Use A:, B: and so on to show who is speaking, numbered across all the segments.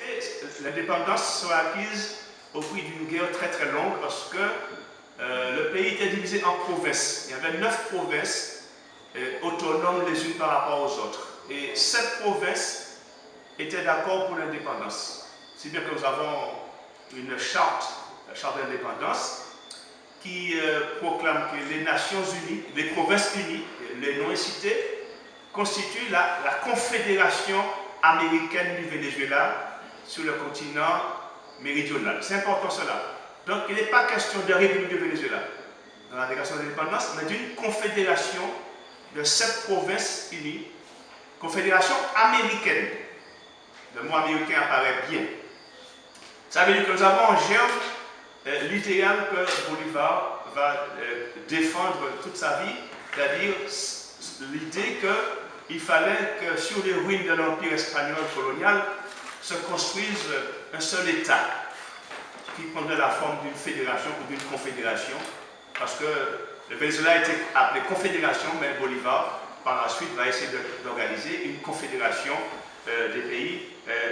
A: réalité, l'indépendance sera acquise au prix d'une guerre très très longue parce que le pays était divisé en provinces. Il y avait 9 provinces autonomes les unes par rapport aux autres. Et 7 provinces étaient d'accord pour l'indépendance. Si bien que nous avons une charte, la charte d'indépendance, qui proclame que les Nations Unies, les Provinces Unies, les noms cités, constituent la Confédération américaine du Venezuela sur le continent méridional. C'est important cela. Donc il n'est pas question de République du Venezuela dans la déclaration d'indépendance, mais d'une confédération de 7 provinces unies, confédération américaine. Le mot américain apparaît bien. Ça veut dire que nous avons en germe l'idéal que Bolivar va défendre toute sa vie, c'est-à-dire l'idée qu'il fallait que sur les ruines de l'Empire espagnol colonial se construise un seul État qui prendrait la forme d'une fédération ou d'une confédération, parce que le Venezuela a été appelé confédération, mais Bolivar, par la suite, va essayer d'organiser une confédération des pays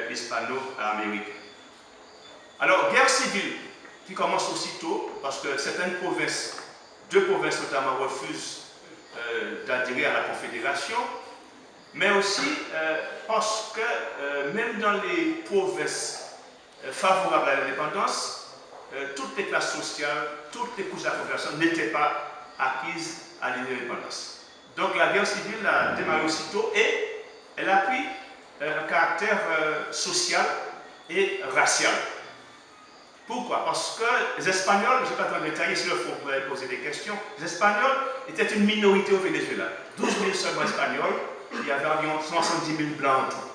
A: hispano-américains. Alors, guerre civile qui commence aussitôt, parce que certaines provinces, 2 provinces notamment, refusent d'adhérer à la confédération, mais aussi parce que même dans les provinces favorables à l'indépendance, toutes les classes sociales, toutes les couches de la population n'étaient pas acquises à l'indépendance. Donc la guerre civile a démarré aussitôt et elle a pris un caractère social et racial. Pourquoi? Parce que les Espagnols, je ne vais pas dans le détail, s'il faut poser des questions, les Espagnols étaient une minorité au Venezuela. 12 000 seulement Espagnols, il y avait environ 70 000 blancs en tout.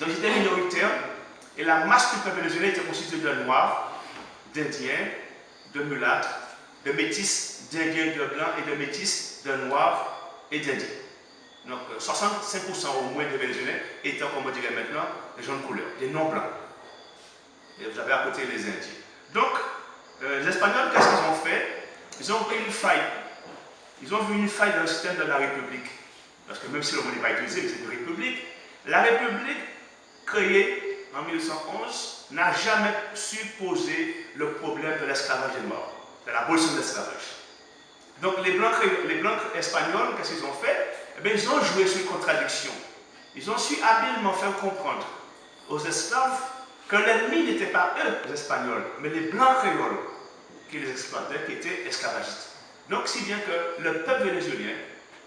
A: Donc ils étaient minoritaires et la masse du peuple vénézuélien était constituée de Noirs, d'Indiens, de mulâtres, de métis, d'Indiens et de blancs et de métis, de Noirs et d'Indiens. Donc 65% au moins des Vénézuéliens étant, comme on dirait maintenant, des gens de couleur, des non-blancs. Et vous avez à côté les Indiens. Donc, les Espagnols, qu'est-ce qu'ils ont fait? Ils ont pris une faille. Ils ont vu une faille dans le système de la République. Parce que même si le mot n'est pas utilisé, mais c'est une République. La République, créée en 1811, n'a jamais su poser le problème de l'esclavage des Noirs, de l'abolition de l'esclavage. Donc, les blancs espagnols, qu'est-ce qu'ils ont fait? Eh bien, ils ont joué sur une contradiction. Ils ont su habilement faire comprendre aux esclaves que l'ennemi n'était pas eux, les Espagnols, mais les blancs créoles qui les exploitaient, qui étaient esclavagistes. Donc, si bien que le peuple vénézuélien,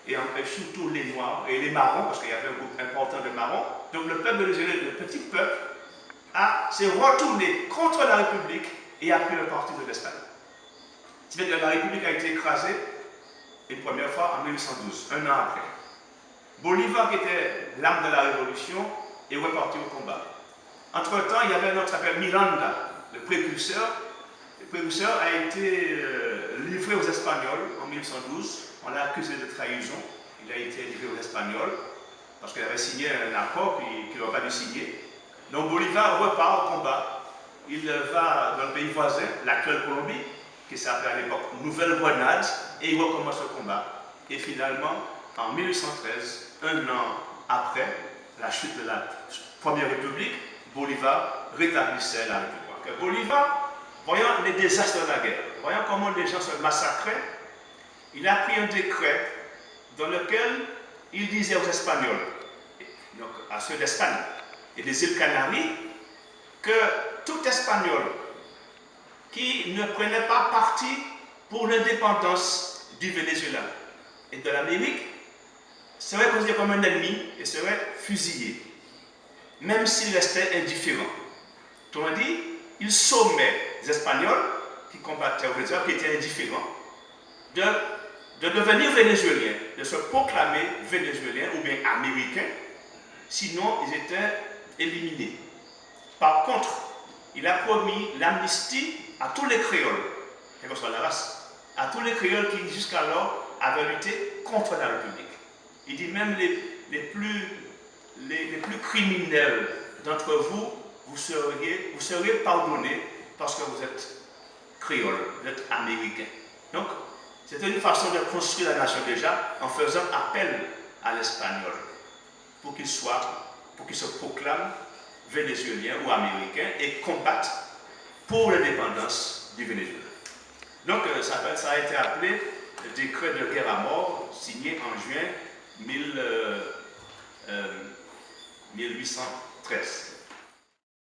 A: et surtout les Noirs et les Marrons, parce qu'il y avait un groupe important de Marrons, donc le peuple vénézuélien, le petit peuple, s'est retourné contre la République et a pris le parti de l'Espagne. Si bien que la République a été écrasée une première fois en 1812, un an après. Bolivar, qui était l'âme de la Révolution, est reparti au combat. Entre-temps, il y avait un autre qui s'appelle Miranda, le précurseur. Le précurseur a été livré aux Espagnols en 1812. On l'a accusé de trahison. Il a été livré aux Espagnols parce qu'il avait signé un accord qu'il n'aurait pas dû signer. Donc Bolivar repart au combat. Il va dans le pays voisin, l'actuelle Colombie, qui s'appelait à l'époque Nouvelle-Grenade, et il recommence le combat. Et finalement, en 1813, un an après la chute de la Première République, Bolivar rétablissait la République. Bolivar, voyant les désastres de la guerre, voyant comment les gens se massacraient, il a pris un décret dans lequel il disait aux Espagnols, donc à ceux d'Espagne et des îles Canaries, que tout Espagnol qui ne prenait pas parti pour l'indépendance du Venezuela et de l'Amérique serait considéré comme un ennemi et serait fusillé, même s'il restait indifférent. Autrement dit, il sommait les Espagnols qui combattaient au Venezuela, qui étaient indifférents, de devenir vénézuéliens, de se proclamer vénézuéliens ou bien américains, sinon ils étaient éliminés. Par contre, il a promis l'amnistie à tous les créoles, quelle que soit la race, à tous les créoles qui jusqu'alors avaient lutté contre la République. Il dit même les plus criminels d'entre vous, vous serez pardonnés parce que vous êtes créoles, vous êtes américains. Donc, c'était une façon de construire la nation déjà en faisant appel à l'espagnol pour qu'il se proclame vénézuéliens ou américains et combattent pour l'indépendance du Venezuela. Donc ça a été appelé le décret de guerre à mort signé en juin 1813.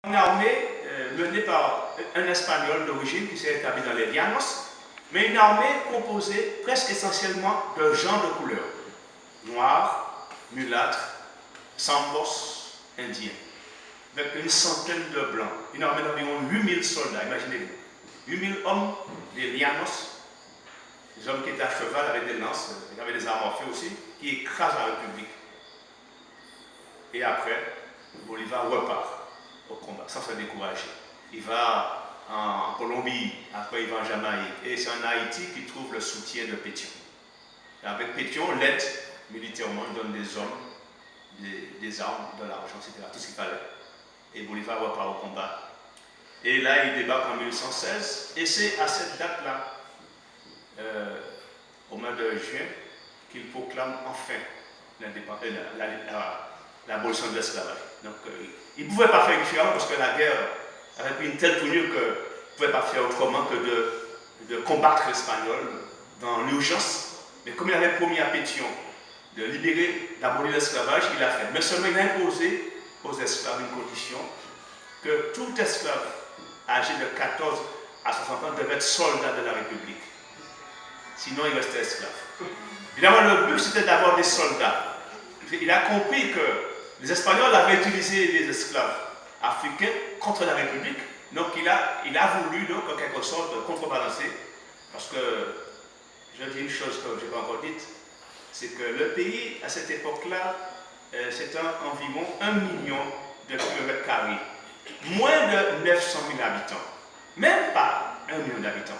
A: Une armée menée par un Espagnol d'origine qui s'est établi dans les Llanos, mais une armée composée presque essentiellement de gens de couleur, noirs, mulâtres, sambos, indiens, avec une centaine de blancs, une armée d'environ 8000 soldats, imaginez-vous, 8000 hommes des Llanos, des hommes qui étaient à cheval avec des lances, qui avaient des armes à feu aussi, qui écrasent la République. Et après, Bolivar repart au combat, sans se décourager. Il va en Colombie, après il va en Jamaïque, et c'est en Haïti qu'il trouve le soutien de Pétion. Et avec Pétion, l'aide militairement, il donne des hommes, des armes, de l'argent, etc., tout ce qu'il fallait. Et Bolivar repart au combat. Et là, il débarque en 1816, et c'est à cette date-là, au mois de juin, qu'il proclame enfin l'abolition de l'esclavage. Donc, il ne pouvait pas faire différent parce que la guerre avait pris une telle tournure qu'il ne pouvait pas faire autrement que de combattre l'Espagnol dans l'urgence. Mais comme il avait promis à Pétion de libérer, d'abolir l'esclavage, il l'a fait. Mais seulement il a imposé aux esclaves une condition que tout esclave âgé de 14 à 60 ans devait être soldat de la République. Sinon, il restait esclave. Évidemment, le but, c'était d'avoir des soldats. Il a compris que les Espagnols avaient utilisé les esclaves africains contre la République. Donc, il a voulu, donc, en quelque sorte, contrebalancer. Parce que, je dis une chose que je n'ai pas encore dite, c'est que le pays, à cette époque-là, c'était environ 1 million de kilomètres carrés. Moins de 900 000 habitants. Même pas 1 million d'habitants.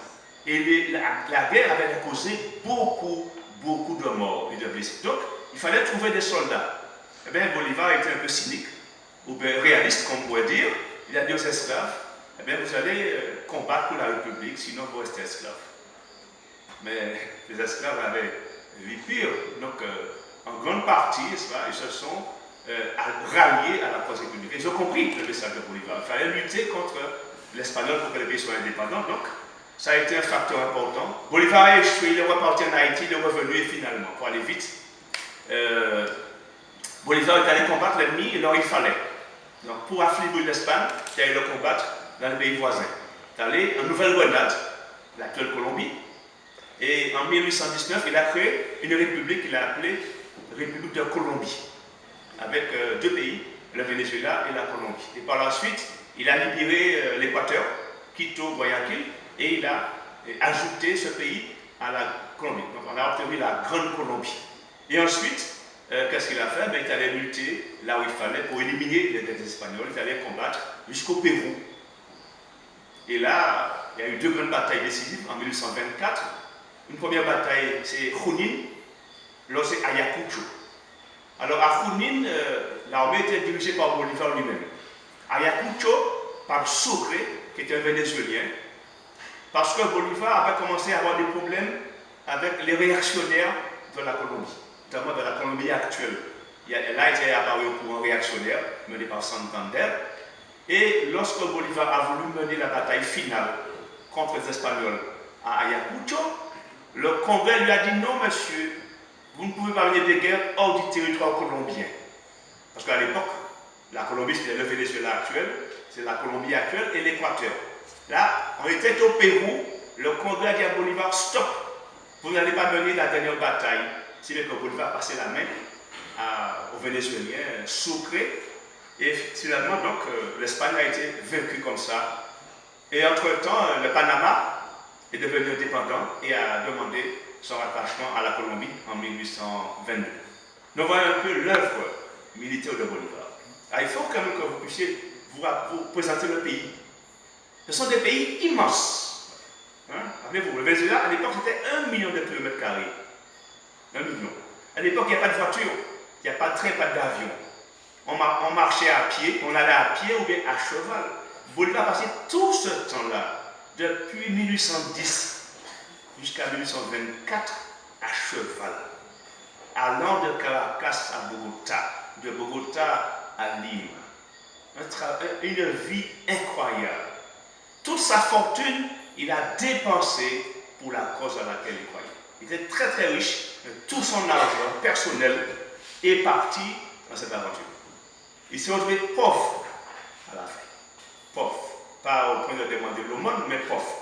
A: Et la guerre avait causé beaucoup de morts et de blessés. Donc, il fallait trouver des soldats. Eh bien, Bolivar était un peu cynique, ou bien réaliste, comme on pourrait dire. Il a dit aux esclaves, eh bien, vous allez combattre pour la République, sinon vous restez esclaves. Mais les esclaves avaient vu pire. Donc, en grande partie, ils se sont ralliés à la cause républicaine. Ils ont compris le message de Bolivar. Il fallait lutter contre l'Espagnol pour que le pays soit indépendant. Donc, ça a été un facteur important. Bolivar a échoué, il est reparti en Haïti, il est revenu et finalement, pour aller vite, Bolivar est allé combattre l'ennemi, et alors il fallait. Donc, pour affaiblir l'Espagne, il est allé le combattre dans les pays voisins. Il est allé en Nouvelle-Grenade, l'actuelle Colombie, et en 1819, il a créé une république qu'il a appelée République de Colombie, avec deux pays, le Venezuela et la Colombie. Et par la suite, il a libéré l'Équateur, Quito, Guayaquil, et il a ajouté ce pays à la Colombie. Donc on a obtenu la Grande Colombie. Et ensuite, qu'est-ce qu'il a fait? Il est allé lutter là où il fallait pour éliminer les Espagnols. Il est allé combattre jusqu'au Pérou. Et là, il y a eu deux grandes batailles décisives en 1824. Une première bataille, c'est Junín, l'autre c'est Ayacucho. Alors à Junín, l'armée était dirigée par Bolivar lui-même. Ayacucho, par Sucre, qui était un Vénézuélien, parce que Bolivar avait commencé à avoir des problèmes avec les réactionnaires de la Colombie, notamment de la Colombie actuelle. Là, il était apparu au courant réactionnaire, mené par Santander. Et lorsque Bolivar a voulu mener la bataille finale contre les Espagnols à Ayacucho, le Congrès lui a dit non, monsieur, vous ne pouvez pas mener des guerres hors du territoire colombien. Parce qu'à l'époque, la Colombie, c'était le Venezuela actuel, c'est la Colombie actuelle et l'Équateur. Là, on était au Pérou, le Congrès a dit à Bolivar, stop, vous n'allez pas mener la dernière bataille. C'est bien que Bolivar passait la main aux Vénézuéliens, Sucre, et finalement, donc, l'Espagne a été vaincue comme ça. Et entre-temps, le Panama est devenu indépendant et a demandé son rattachement à la Colombie en 1822. Nous voyons un peu l'œuvre militaire de Bolivar. Alors, il faut quand même que vous puissiez vous présenter le pays. Ce sont des pays immenses. Hein? Rappelez-vous, le Venezuela, à l'époque, c'était 1 million de kilomètres carrés. 1 million. À l'époque, il n'y a pas de voiture, il n'y a pas de train, pas d'avion. On marchait à pied, on allait à pied ou bien à cheval. Bolivar a passé tout ce temps-là, depuis 1810 jusqu'à 1824, à cheval, allant de Caracas à Bogota, de Bogota à Lima. une vie incroyable. Toute sa fortune, il a dépensé pour la cause à laquelle il croyait. Il était très très riche, mais tout son argent personnel est parti dans cette aventure. Il s'est retrouvé pauvre à la fin. Pauvre. Pas au point de demander l'aumône, mais pauvre.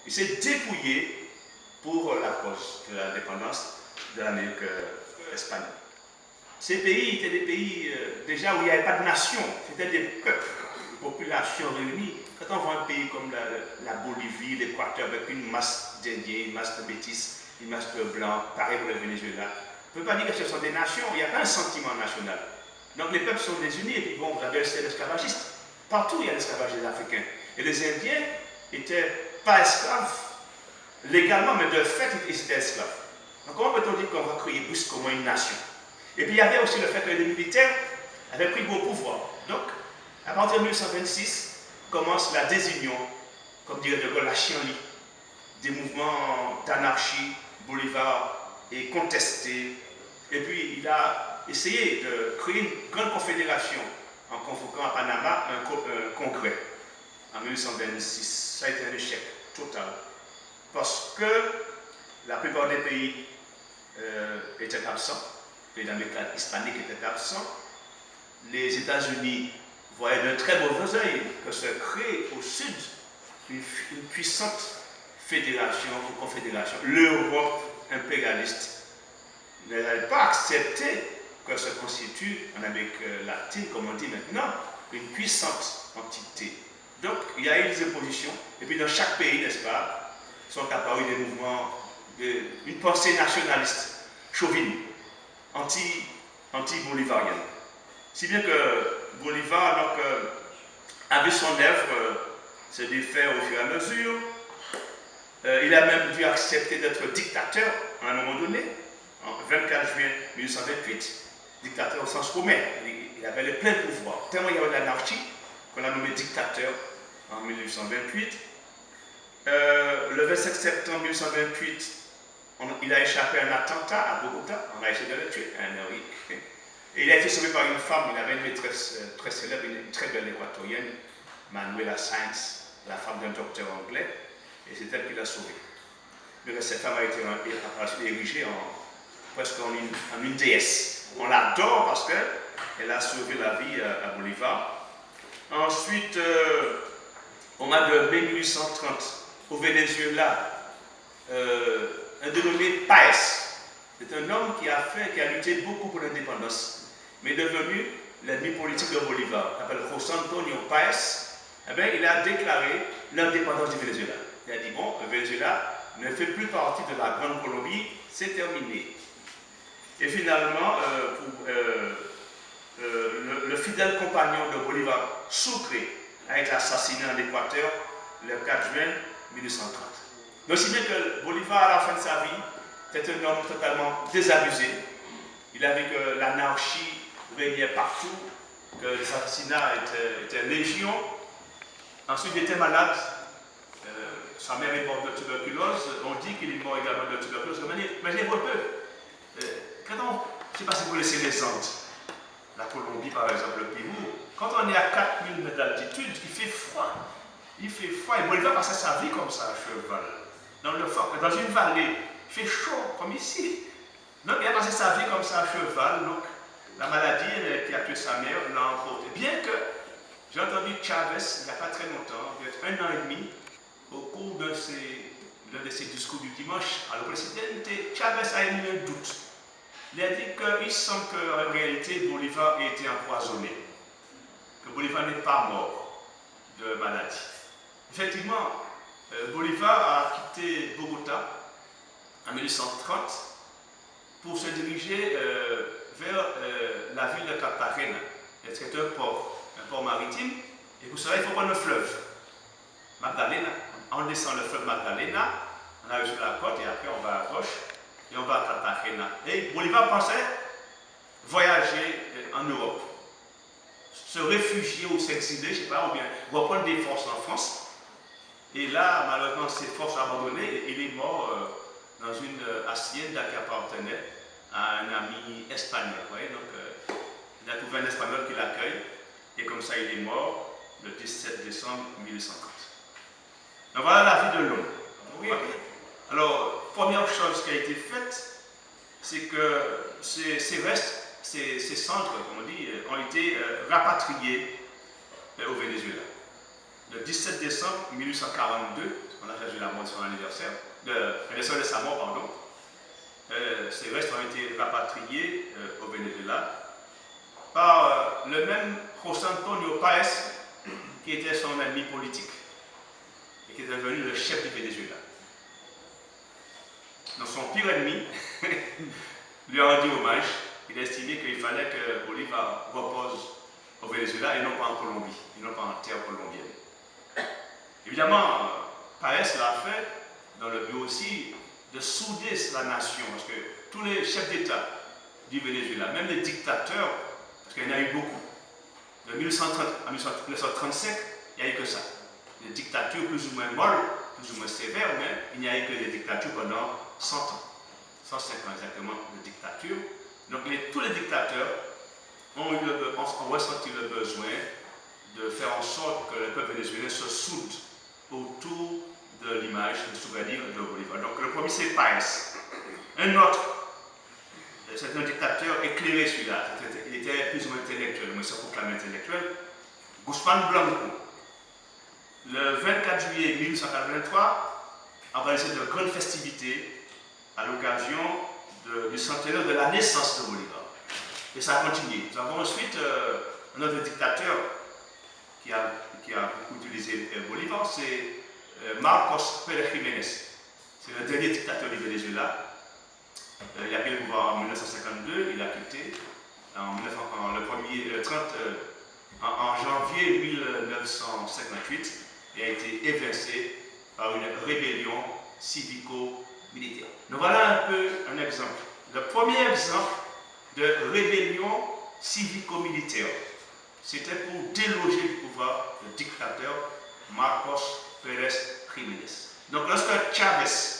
A: Il s'est dépouillé pour la cause de l'indépendance de l'Amérique espagnole. Ces pays étaient des pays déjà où il n'y avait pas de nation, c'était des peuples, des populations réunies. Quand on voit un pays comme la Bolivie, l'Équateur, avec une masse d'Indiens, une masse de métis, une masse de blancs, pareil pour le Venezuela, on ne peut pas dire que ce sont des nations, il n'y a pas un sentiment national. Donc les peuples sont désunis, et puis bon, vous avez l'esclavagiste. Partout il y a l'esclavage des Africains. Et les Indiens n'étaient pas esclaves, légalement, mais de fait, ils étaient esclaves. Donc comment peut-on dire qu'on va créer brusquement une nation? Et puis il y avait aussi le fait que les militaires avaient pris gros pouvoir. Donc, à partir de 1826, commence la désunion, comme dirait de Gaulle, la chienlit, des mouvements d'anarchie. Bolivar est contesté. Et puis il a essayé de créer une grande confédération en convoquant à Panama un congrès en 1826. Ça a été un échec total. Parce que la plupart des pays étaient absents. Les pays d'Amérique hispanique étaient absents. Les États-Unis voyaient d'un très mauvais œil que se crée au sud une puissante fédération ou confédération. L'Europe impérialiste n'avait pas accepté que se constitue en Amérique latine, comme on dit maintenant, une puissante entité. Donc il y a eu des oppositions, et puis dans chaque pays, n'est-ce pas, sont apparus des mouvements, une pensée nationaliste, chauvine, anti-bolivarienne. Si bien que Bolivar donc, a vu son œuvre se défaire au fur et à mesure. Il a même dû accepter d'être dictateur à un moment donné, en 24 juin 1828, dictateur au sens romain. Il avait le plein pouvoir. Tellement il y avait de l'anarchie qu'on l'a nommé dictateur en 1828. Le 27 septembre 1828, il a échappé à un attentat à Bogota. On a essayé de le tuer, et il a été sauvé par une femme. Il avait une maîtresse très célèbre, une très belle équatorienne, Manuela Sainz, la femme d'un docteur anglais, et c'est elle qui l'a sauvé. Mais cette femme a été érigée presque en une déesse. On l'adore parce qu'elle a sauvé la vie à Bolivar. Ensuite, au mois de mai 1830, au Venezuela, un dénommé Páez, c'est un homme qui a lutté beaucoup pour l'indépendance, mais devenu l'ennemi politique de Bolivar. Il s'appelle José Antonio Páez. Eh bien, il a déclaré l'indépendance du Venezuela. Il a dit, bon, le Venezuela ne fait plus partie de la Grande Colombie, c'est terminé. Et finalement, le fidèle compagnon de Bolivar, Sucre, a été assassiné en Équateur le 4 juin 1830. Donc, si bien que Bolivar, à la fin de sa vie, était un homme totalement désabusé. Il a vu que l'anarchie régnait partout, que les assassinats étaient légion. Ensuite, il était malade. Sa mère est morte de tuberculose. On dit qu'il est mort également de tuberculose. Imaginez un peu. Je ne sais pas si vous laissez les Andes, la Colombie par exemple, le Pérou. Quand on est à 4000 mètres d'altitude, il fait froid. Il fait froid. Et Bolivar passait sa vie comme ça à cheval. Dans une vallée, il fait chaud, comme ici. Donc il a passé sa vie comme ça à cheval. Donc la maladie qui a tué sa mère l'a emporté. Bien que j'ai entendu Chavez, il n'y a pas très longtemps, peut-être 1 an et demi, au cours de l'un de ses discours du dimanche à l'université, Chavez a émis un doute. Il a dit qu'il semble qu'en réalité, Bolivar a été empoisonné, que Bolivar n'est pas mort de maladie. Effectivement, Bolivar a quitté Bogota en 1830 pour se diriger vers la ville de Cartagena. C'est un port maritime, et pour cela il faut prendre le fleuve Magdalena. On descend le fleuve Magdalena, on arrive sur la côte et après on va à gauche et on va à Cartagena. Et Bolivar pensait voyager en Europe, se réfugier ou s'exiler, je ne sais pas, ou bien reprendre des forces en France. Et là, malheureusement, ces forces abandonnées, et il est mort dans une hacienda qui appartenait à un ami espagnol. Vous voyez, donc, il a trouvé un espagnol qui l'accueille. et comme ça il est mort le 17 décembre 1830. Donc voilà la vie de l'homme. Oui. Alors, première chose qui a été faite, c'est que ces restes, ces cendres, comme on dit, ont été rapatriés au Venezuela. Le 17 décembre 1842, on a fait la mort de son anniversaire, l'anniversaire de sa mort, pardon, ces restes ont été rapatriés au Venezuela par le même José Antonio Páez, qui était son ennemi politique et qui est devenu le chef du Venezuela. Donc son pire ennemi lui a rendu hommage. Il a estimé qu'il fallait que Bolivar repose au Venezuela et non pas en Colombie, et non pas en terre colombienne. Évidemment, Páez l'a fait dans le but aussi de souder la nation, parce que tous les chefs d'État du Venezuela, même les dictateurs, parce qu'il y en a eu beaucoup, de 1830 à 1935, il n'y a eu que ça. Des dictatures plus ou moins molles, plus ou moins sévères, mais il n'y a eu que des dictatures pendant 100 ans. 105 ans exactement de dictature. Donc tous les dictateurs ont ressenti le besoin de faire en sorte que le peuple vénézuélien se soude autour de l'image, du souvenir de Bolivar. Donc le premier c'est Páez. Un autre, c'est un dictateur éclairé celui-là, il était plus ou moins intellectuel, mais il se proclamait intellectuel, Guzmán Blanco. Le 24 juillet 1883, a organisé de grandes festivités à l'occasion du centenaire de la naissance de Bolivar. Et ça a continué. Nous avons ensuite un autre dictateur qui a beaucoup utilisé Bolivar, c'est Marcos Pérez Jiménez. C'est le dernier dictateur du Venezuela. Il a pris le pouvoir en 1952, il a quitté en janvier 1958 et a été évincé par une rébellion civico-militaire. Donc voilà un peu un exemple. Le premier exemple de rébellion civico-militaire, c'était pour déloger du pouvoir le dictateur Marcos Pérez Jiménez. Donc lorsque Chávez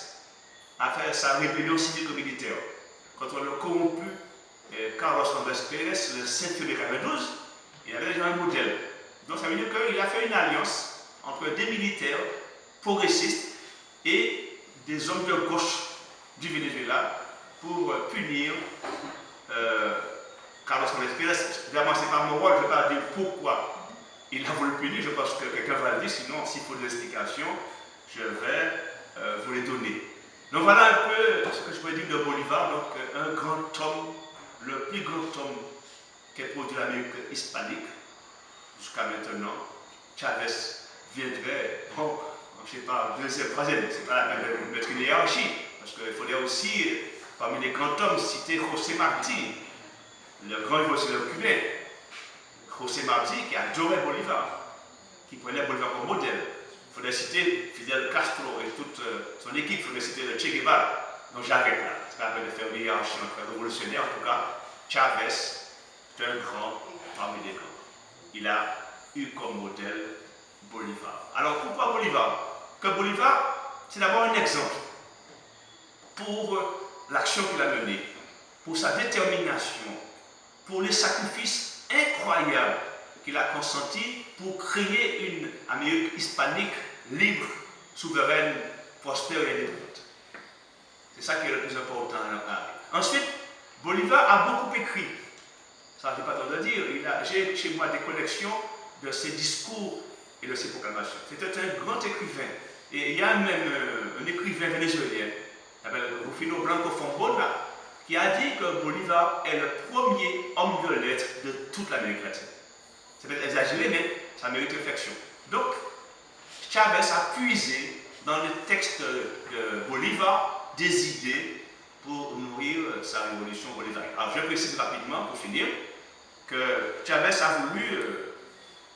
A: a fait sa rébellion civico-militaire contre le corrompu Carlos Andrés Pérez le 5 février 1992, il avait déjà un modèle. Donc ça veut dire qu'il a fait une alliance entre des militaires progressistes et des hommes de gauche du Venezuela pour punir Carlos Andrés Pérez. Évidemment, ce n'est pas mon rôle, je ne vais pas dire pourquoi il a voulu punir, je pense que quelqu'un va le dire, sinon s'il faut des explications, je vais vous les donner. Donc voilà un peu ce que je peux dire de Bolivar, donc un grand homme, le plus grand homme qu'ait produit l'Amérique hispanique jusqu'à maintenant. Chávez viendrait, bon, je ne sais pas, deuxième, troisième, c'est pas la peine de mettre une hiérarchie, parce qu'il faudrait aussi, parmi les grands hommes, citer José Martí, le grand révolutionnaire cubain. José Martí qui adorait Bolivar, qui prenait Bolivar comme modèle. Il faudrait citer Fidel Castro et toute son équipe, il faudrait citer le Che Guevara. Donc j'arrête là, c'est pas la peine de faire une hiérarchie entre révolutionnaires, en tout cas, Chávez est un grand parmi les grands. Il a eu comme modèle Bolivar. Alors pourquoi Bolivar? Que Bolivar, c'est d'abord un exemple pour l'action qu'il a menée, pour sa détermination, pour les sacrifices incroyables qu'il a consentis pour créer une Amérique hispanique libre, souveraine, prospère et indépendante. C'est ça qui est le plus important. Ensuite, Bolivar a beaucoup écrit. Ça, je n'ai pas le temps de dire. J'ai chez moi des collections de ses discours et de ses proclamations. C'était un grand écrivain. Et il y a même un écrivain vénézuélien, qui s'appelle Rufino Blanco Fombona, qui a dit que Bolivar est le premier homme de lettres de toute l'Amérique latine. C'est peut-être exagéré, mais ça mérite réflexion. Donc, Chávez a puisé dans le texte de Bolivar des idées pour nourrir sa révolution bolivarienne. Alors, je précise rapidement, pour finir, que Chávez a voulu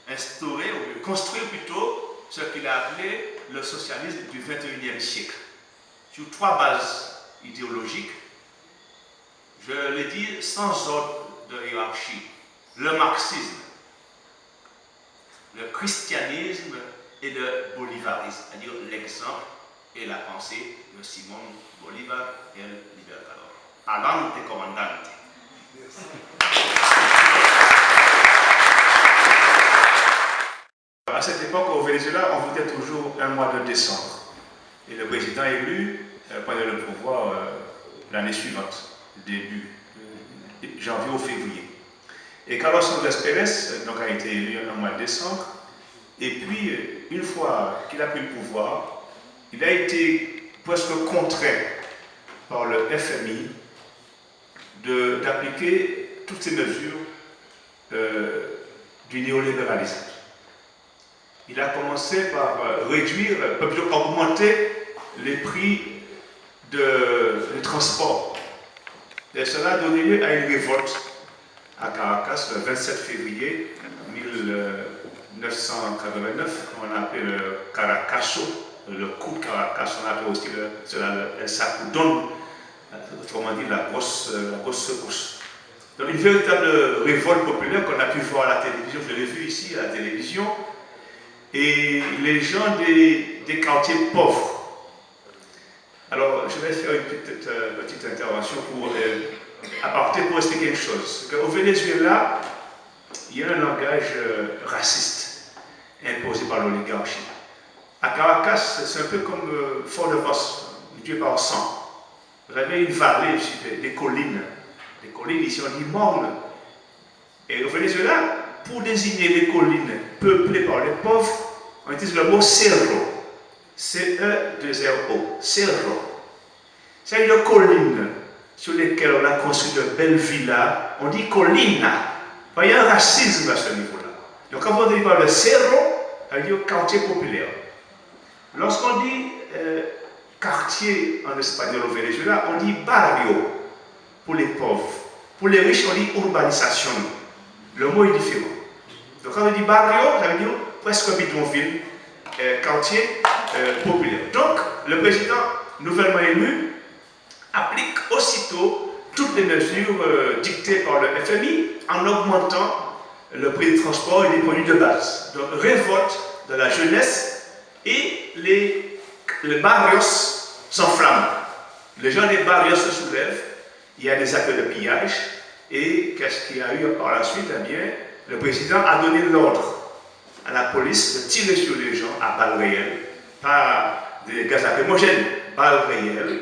A: instaurer, ou construire plutôt, ce qu'il a appelé le socialisme du XXIe siècle, sur trois bases idéologiques. Je l'ai dit sans ordre de hiérarchie. Le marxisme, le christianisme et le bolivarisme, c'est-à-dire l'exemple et la pensée de Simón Bolívar et el Libertador. Adelante, comandante. Yes. Venezuela, on votait toujours un mois de décembre. Et le président élu prenait le pouvoir l'année suivante, début janvier ou février. Et Carlos Andrés Pérez donc, a été élu en mois de décembre. Et puis, une fois qu'il a pris le pouvoir, il a été presque contraint par le FMI d'appliquer toutes ces mesures du néolibéralisme. Il a commencé par réduire, plutôt augmenter les prix du transport. Et cela a donné lieu à une révolte à Caracas le 27 février 1989, on appelle le Caracaso, le coup de Caracas, on appelle aussi le sacudón, autrement dit la grosse secousse. Donc une véritable révolte populaire qu'on a pu voir à la télévision, je l'ai vu ici à la télévision, et les gens des quartiers pauvres. Alors je vais faire une petite intervention pour expliquer une chose. Au Venezuela, il y a un langage raciste imposé par l'oligarchie. À Caracas, c'est un peu comme Fort-de-Vos, Dieu par sang. Vous avez une vallée, des collines. Les collines, ici on dit mornes. Et au Venezuela, pour désigner les collines peuplées par les pauvres, on utilise le mot cerro. C-E-2-R-O. Cerro. C'est une colline sur lesquelles on a construit de belles villas. On dit collina. Il y a un racisme à ce niveau-là. Donc quand on dit le cerro, on dit quartier populaire. Lorsqu'on dit quartier en espagnol au Venezuela, on dit barrio pour les pauvres. Pour les riches, on dit urbanisation. Le mot est différent. Donc quand on dit barrio, ça veut dire presque bidonville, quartier populaire. Donc le président nouvellement élu applique aussitôt toutes les mesures dictées par le FMI en augmentant le prix du transport et des produits de base. Donc révolte de la jeunesse et les barrios s'enflamment. Les gens des barrios se soulèvent, il y a des actes de pillage et qu'est-ce qu'il y a eu par la suite? Eh bien, le président a donné l'ordre à la police de tirer sur les gens à balles réelles, pas des gaz lacrymogènes, balles réelles.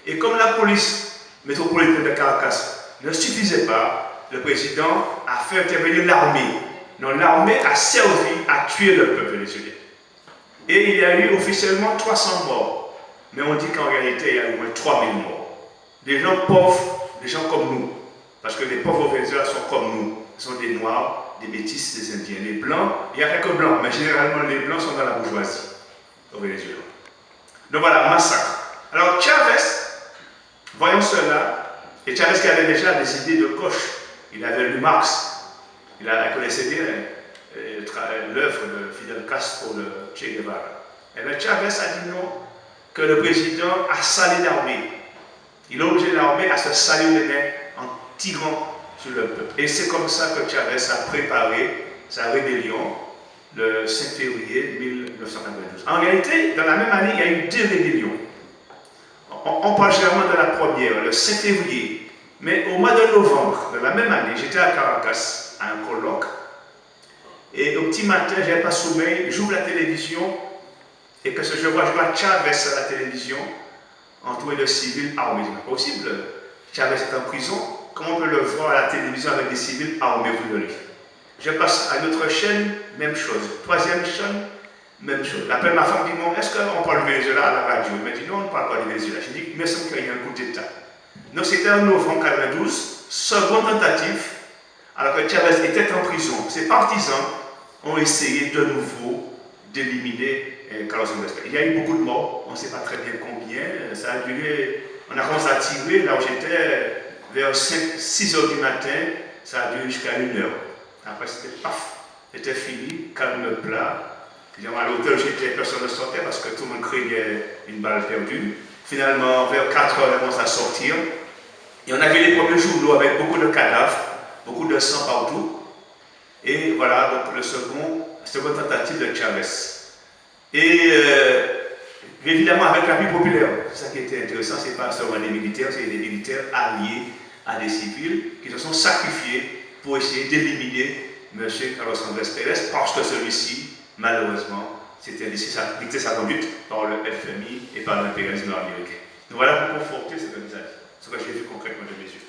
A: Et comme la police métropolitaine de Caracas ne suffisait pas, le président a fait intervenir l'armée. Donc l'armée a servi à tuer le peuple vénézuélien. Et il y a eu officiellement 300 morts. Mais on dit qu'en réalité, il y a eu au moins 3000 morts. Des gens pauvres, des gens comme nous. Parce que les pauvres au Venezuela sont comme nous. Ce sont des Noirs, des Métis, des Indiens. Les Blancs, il y a quelques Blancs, mais généralement les Blancs sont dans la bourgeoisie au Venezuela. Donc voilà, massacre. Alors Chavez, voyons cela, et Chavez qui avait déjà des idées de gauche. Il avait lu Marx, il connaissait bien l'œuvre de Fidel Castro, de Che Guevara. Et bien Chavez a dit non, que le président a sali l'armée. Il a obligé l'armée à se salir les mains en tirant sur le peuple. Et c'est comme ça que Chavez a préparé sa rébellion le 5 février 1992. En réalité, dans la même année, il y a eu 2 rébellions. On parle généralement de la première, le 5 février. Mais au mois de novembre de la même année, j'étais à Caracas, à un colloque. Et au petit matin, je n'avais pas sommeil, j'ouvre la télévision. Et que je vois Chavez à la télévision, entouré de civils armés. Ce n'est pas possible. Chavez est en prison. Comment on peut le voir à la télévision avec des civils armés autour de lui? Je passe à une autre chaîne, même chose. Troisième chaîne, même chose. J'appelle ma femme, dit, est-ce qu'on parle du Venezuela à la radio? Elle me dit, non, on ne parle pas du Venezuela. Je dis, il me semble qu'il y a un coup d'État. Donc c'était en novembre 1992, seconde tentative, alors que Chavez était en prison. Ses partisans ont essayé de nouveau d'éliminer Carlos Andrés. Il y a eu beaucoup de morts, on ne sait pas très bien combien. Ça a duré, on a commencé à tirer, là où j'étais, vers 6 heures du matin, ça a duré jusqu'à 1 heure. Après, c'était paf, c'était fini, calme plat. À l'hôtel où j'étais, personne ne sortait parce que tout le monde craignait une balle perdue. Finalement, vers 4 heures, on commence à sortir. Et on a vu les premiers journaux avec beaucoup de cadavres, beaucoup de sang partout. Et voilà, donc le seconde tentative de Chavez. Et évidemment, avec l'appui populaire, c'est ça qui était intéressant, ce n'est pas seulement des militaires, c'est des militaires alliés à des civils qui se sont sacrifiés pour essayer d'éliminer M. Carlos Andrés Pérez parce que celui-ci, malheureusement, c'était dicté sa conduite par le FMI et par l'impérialisme américain. Nous voilà pour conforter cette organisation, ce que j'ai vu concrètement de mes yeux.